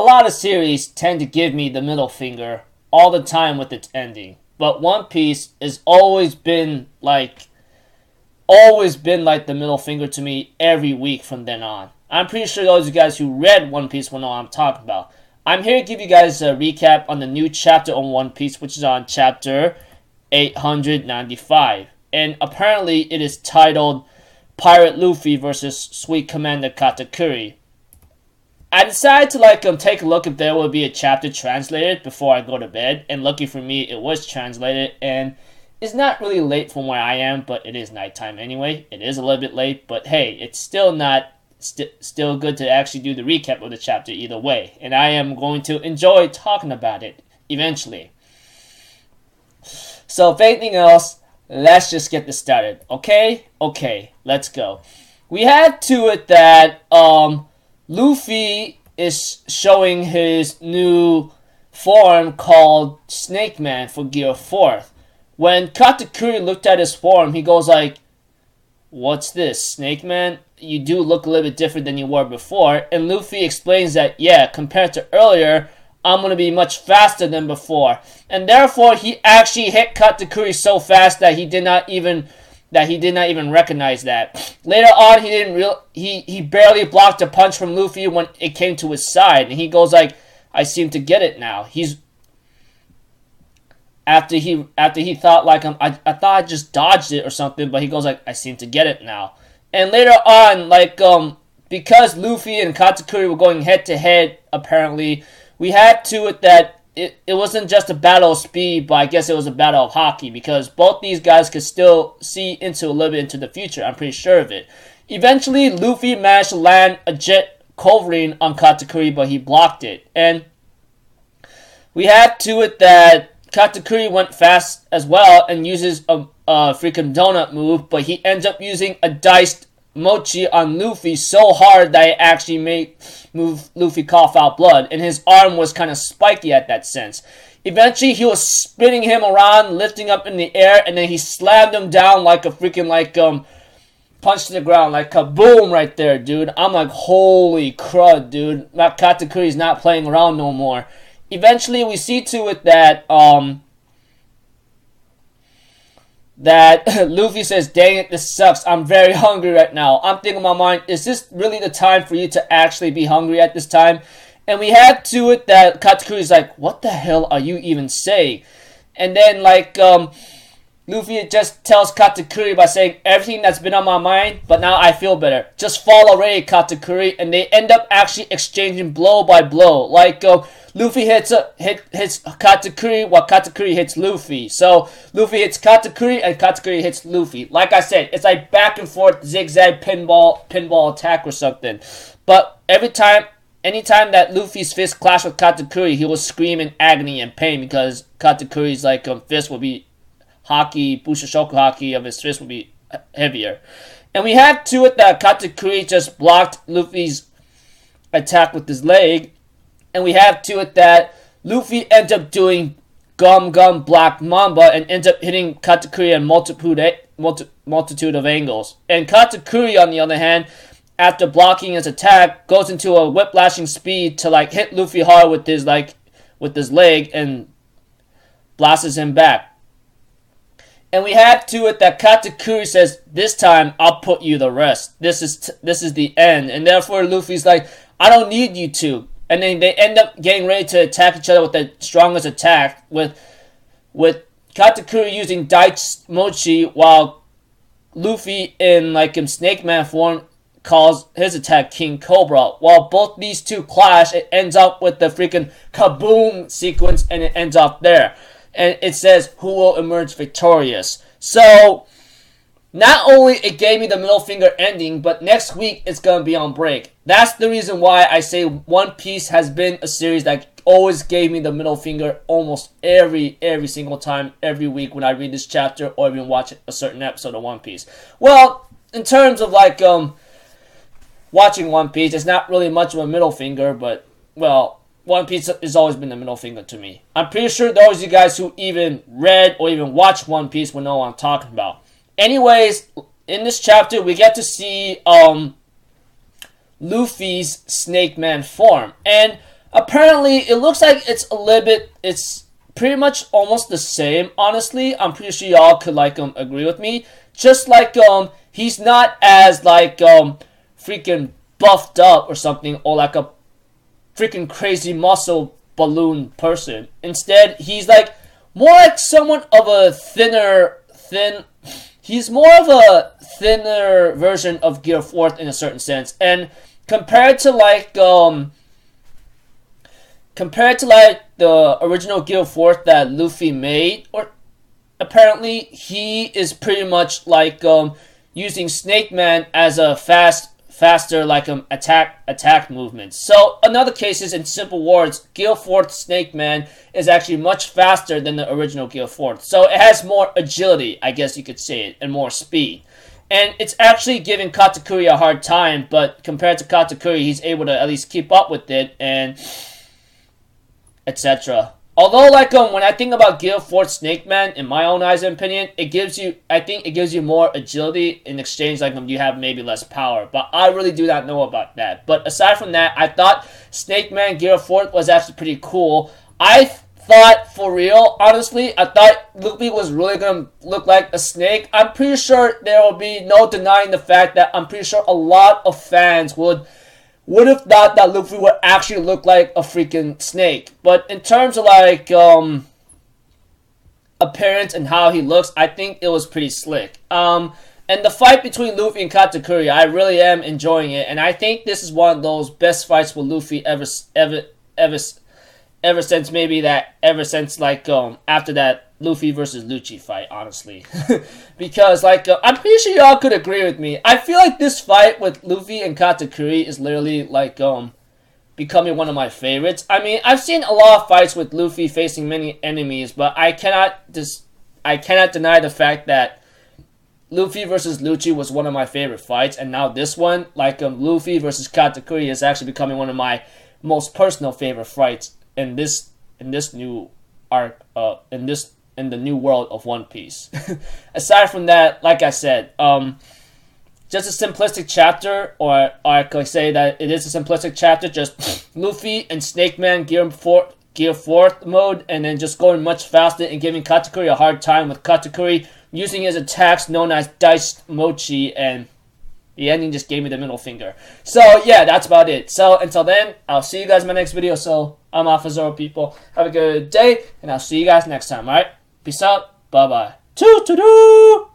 lot of series tend to give me the middle finger all the time with its ending. But One Piece has always been like the middle finger to me every week from then on. I'm pretty sure those of you guys who read One Piece will know what I'm talking about. I'm here to give you guys a recap on the new chapter on One Piece, which is on chapter 895. And apparently it is titled Pirate Luffy versus Sweet Commander Katakuri. I decided to take a look if there would be a chapter translated before I go to bed. And lucky for me, it was translated. And it's not really late from where I am, but it is nighttime anyway. It is a little bit late, but hey, it's still not... still good to actually do the recap of the chapter either way. And I am going to enjoy talking about it eventually. So if anything else, let's just get this started. Okay, let's go. We had to it that Luffy is showing his new form called Snakeman for Gear 4th. When Katakuri looked at his form, he goes like, "What's this, Snakeman? You do look a little bit different than you were before." And Luffy explains that, yeah, compared to earlier, I'm going to be much faster than before. And therefore, he actually hit Katakuri so fast that he did not even recognize that. Later on, he barely blocked a punch from Luffy when it came to his side. And he goes like, "I seem to get it now." After he thought like, I thought I just dodged it or something, but he goes like, "I seem to get it now." And later on, because Luffy and Katakuri were going head to head, apparently, we had to it that it wasn't just a battle of speed, but I guess it was a battle of hockey, because both these guys could still see a little bit into the future. I'm pretty sure of it. Eventually, Luffy managed to land a jet culverin on Katakuri, but he blocked it. And we had to it that Katakuri went fast as well and uses a freaking donut move, but he ends up using a diced mochi on Luffy so hard that it actually made Luffy cough out blood, and his arm was kind of spiky at that sense. Eventually, he was spinning him around, lifting up in the air, and then he slammed him down like a freaking punch to the ground, like kaboom right there, dude. I'm like, holy crud, dude. That Katakuri's not playing around no more. Eventually, we see to it that Luffy says, "Dang it, this sucks. I'm very hungry right now." I'm thinking in my mind, is this really the time for you to actually be hungry at this time? And we had to it that Katakuri's like, "What the hell are you even saying?" And then Luffy just tells Katakuri by saying, "Everything that's been on my mind, but now I feel better. Just fall already, Katakuri." And they end up actually exchanging blow by blow. Luffy hits Katakuri while Katakuri hits Luffy. So Luffy hits Katakuri and Katakuri hits Luffy. Like I said, it's like back and forth zigzag pinball attack or something. But anytime that Luffy's fist clashed with Katakuri, he will scream in agony and pain, because Katakuri's fist will be hockey, Bushoshoku hockey of his fist will be heavier. And we had to it that Katakuri just blocked Luffy's attack with his leg. And we have to it that Luffy ends up doing Gum Black Mamba and ends up hitting Katakuri at multitude of angles. And Katakuri, on the other hand, after blocking his attack, goes into a whiplashing speed to hit Luffy hard with his leg and blasts him back. And we have to it that Katakuri says, "This time I'll put you to rest. This is the end." And therefore Luffy's like, "I don't need you to." And then they end up getting ready to attack each other with the strongest attack, with Katakuri using Diced Mochi, while Luffy in Snakeman form calls his attack King Cobra. While both these two clash, it ends up with the freaking kaboom sequence, and it ends up there. And it says, "Who will emerge victorious?" So not only it gave me the middle finger ending, but next week it's going to be on break. That's the reason why I say One Piece has been a series that always gave me the middle finger almost every single time, every week when I read this chapter or even watch a certain episode of One Piece. Well, in terms of watching One Piece, it's not really much of a middle finger, but, well, One Piece has always been the middle finger to me. I'm pretty sure those of you guys who even read or even watched One Piece will know what I'm talking about. Anyways, in this chapter, we get to see Luffy's Snakeman form. And apparently it looks like it's a little bit, it's pretty much almost the same, honestly. I'm pretty sure y'all could like agree with me. Just like he's not as like freaking buffed up or something, or like a freaking crazy muscle balloon person. Instead, he's like more like somewhat of a he's more of a thinner version of Gear 4th in a certain sense. And compared to like the original Gear 4th that Luffy made, or apparently he is pretty much like using Snakeman as a faster like attack movements. So in other cases, in simple words, Gear 4th Snakeman is actually much faster than the original Gear 4th. So it has more agility, I guess you could say it, and more speed. And it's actually giving Katakuri a hard time, but compared to Katakuri, he's able to at least keep up with it, and etc. Although, like, when I think about Gear 4th Snakeman, in my own eyes and opinion, I think it gives you more agility in exchange, like, you have maybe less power. But I really do not know about that. But aside from that, I thought Snakeman Gear 4th was actually pretty cool. I thought, for real, honestly, I thought Luffy was really going to look like a snake. I'm pretty sure there will be no denying the fact that I'm pretty sure a lot of fans would have thought that Luffy would actually look like a freaking snake. But in terms of like appearance and how he looks, I think it was pretty slick. And the fight between Luffy and Katakuri, I really am enjoying it, and I think this is one of those best fights with Luffy ever since like after that Luffy versus Lucci fight, honestly. Because like I'm pretty sure y'all could agree with me. I feel like this fight with Luffy and Katakuri is literally like becoming one of my favorites. I mean, I've seen a lot of fights with Luffy facing many enemies, but I cannot deny the fact that Luffy versus Lucci was one of my favorite fights, and now this one, like Luffy versus Katakuri, is actually becoming one of my most personal favorite fights in this new arc, in the new world of One Piece. Aside from that, like I said, just a simplistic chapter, or I could say that it is a simplistic chapter, just Luffy and Snakeman Gear 4th mode, and then just going much faster and giving Katakuri a hard time, with Katakuri using his attacks known as Diced Mochi, and the ending just gave me the middle finger. So yeah, that's about it. So until then, I'll see you guys in my next video. So I'm Alpha Zoro, people. Have a good day, and I'll see you guys next time, alright? Peace out. Bye-bye. Toodaloo!